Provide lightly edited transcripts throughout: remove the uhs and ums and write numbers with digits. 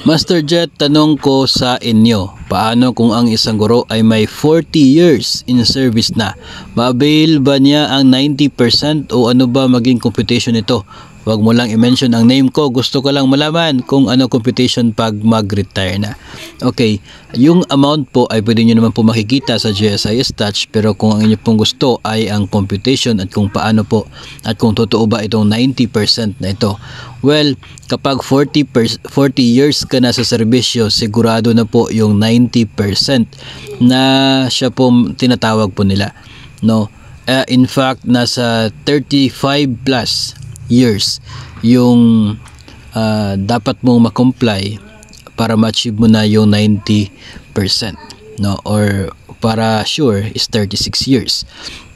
Master Jet, tanong ko sa inyo, paano kung ang isang guro ay may 40 years in service na? Ma-avail ba niya ang 90% o ano ba maging computation nito? Huwag mo lang i-mention ang name ko, gusto ko lang malaman kung ano computation pag mag-retire na. Okay, yung amount po ay pwede nyo naman po makikita sa GSIS Touch, pero kung ang inyo pong gusto ay ang computation at kung paano po at kung totoo ba itong 90% na ito. Well, kapag 40 years ka na sa serbisyo, sigurado na po yung 90% na siya po tinatawag po nila. No? In fact, nasa 35 plus years yung dapat mong makomply para ma-achieve mo na yung 90%, no? Or para sure is 36 years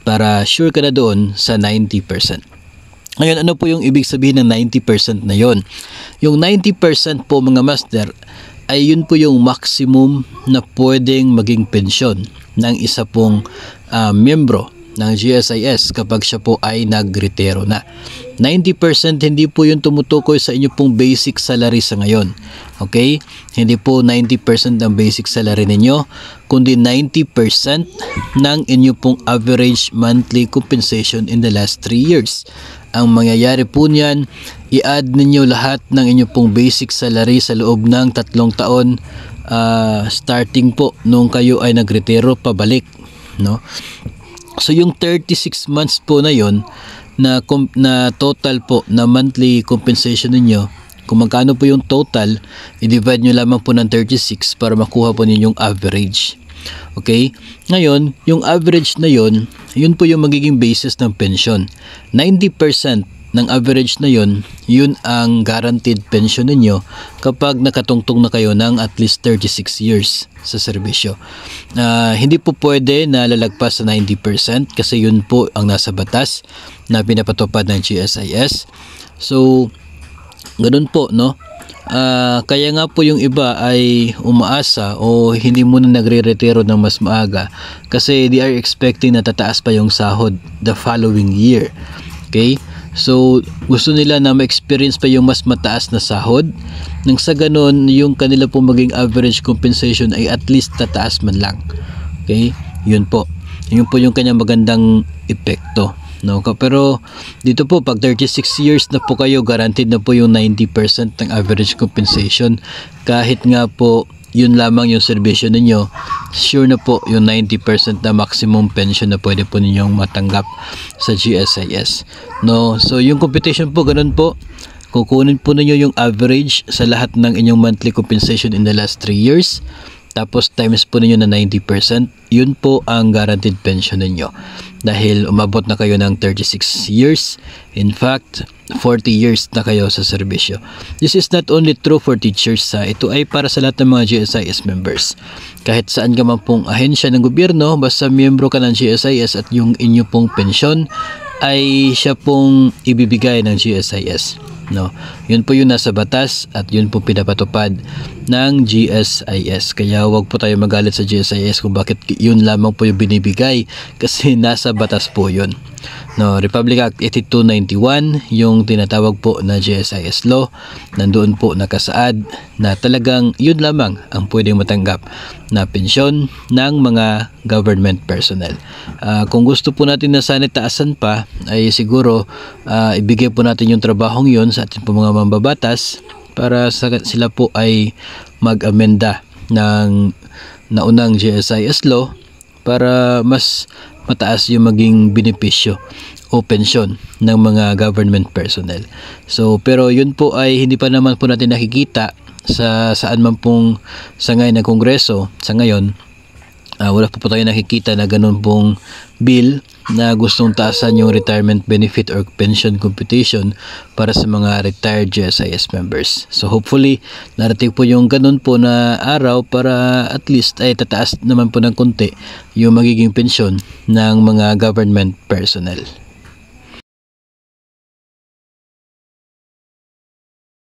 para sure ka na doon sa 90%. Ngayon, ano po yung ibig sabihin ng 90% na yon? Yung 90% po mga master ay yun po yung maximum na pwedeng maging pensyon ng isa pong miyembro ng GSIS kapag siya po ay nagretiro na. 90% hindi po yung tumutukoy sa inyo pong basic salary sa ngayon. Okay? Hindi po 90% ng basic salary ninyo, kundi 90% ng inyo pong average monthly compensation in the last 3 years. Ang mangyayari po niyan, i-add ninyo lahat ng inyo pong basic salary sa loob ng 3 taon starting po nung kayo ay nagretiro pabalik, no? So yung 36 months po na yon na total po na monthly compensation ninyo, kung magkano po yung total, i-divide nyo lamang po ng 36 para makuha po ninyo yung average. Okay? Ngayon, yung average na yon, yun po yung magiging basis ng pension. 90% ng average na yun ang guaranteed pension ninyo kapag nakatungtong na kayo ng at least 36 years sa serbisyo. Hindi po pwede na lalagpas sa 90% kasi yun po ang nasa batas na pinapatupad ng GSIS. So, ganun po, no? Kaya nga po yung iba ay umaasa o hindi muna nagre-retiro ng mas maaga kasi they are expecting na tataas pa yung sahod the following year. Okay? So, gusto nila na ma-experience pa yung mas mataas na sahod nang sa ganun, yung kanila po maging average compensation ay at least tataas man lang. Okay? Yun po. Yun po yung kanyang magandang epekto. No? Pero dito po, pag 36 years na po kayo, guaranteed na po yung 90% ng average compensation. Kahit nga po yun lamang yung serbisyo ninyo, sure na po yung 90% na maximum pension na pwede po ninyong matanggap sa GSIS. No? So yung computation po, ganun po. Kukunin po ninyo yung average sa lahat ng inyong monthly compensation in the last 3 years. Tapos times po ninyo na 90%, yun po ang guaranteed pension ninyo. Dahil umabot na kayo ng 36 years, in fact, 40 years na kayo sa serbisyo. This is not only true for teachers, ito ay para sa lahat ng mga GSIS members. Kahit saan ka man pong ahensya ng gobyerno, basta miyembro ka ng GSIS at yung inyo pong pensyon ay siya pong ibibigay ng GSIS. No, yun po yung nasa batas at yun po pinapatupad ng GSIS. Kaya wag po tayo magalit sa GSIS kung bakit yun lamang po yung binibigay kasi nasa batas po yun. No, Republic Act 8291 yung tinatawag po na GSIS law. Nandoon po nakasaad na talagang yun lamang ang pwedeng matanggap na pensyon ng mga government personnel. Kung gusto po natin na sana taasan pa ay siguro ibigay po natin yung trabahong yun sa ating po mga mambabatas para sila po ay mag-amenda ng naunang GSIS law para mas mataas yung maging benepisyo o pensyon ng mga government personnel. So, pero yun po ay hindi pa naman po natin nakikita sa saan man pong sangay ng Kongreso sa ngayon. Wala po tayo nakikita na ganun pong bill na gustong taasan yung retirement benefit or pension computation para sa mga retired GSIS members. So hopefully narating po yung ganun po na araw para at least ay tataas naman po ng konti yung magiging pensyon ng mga government personnel.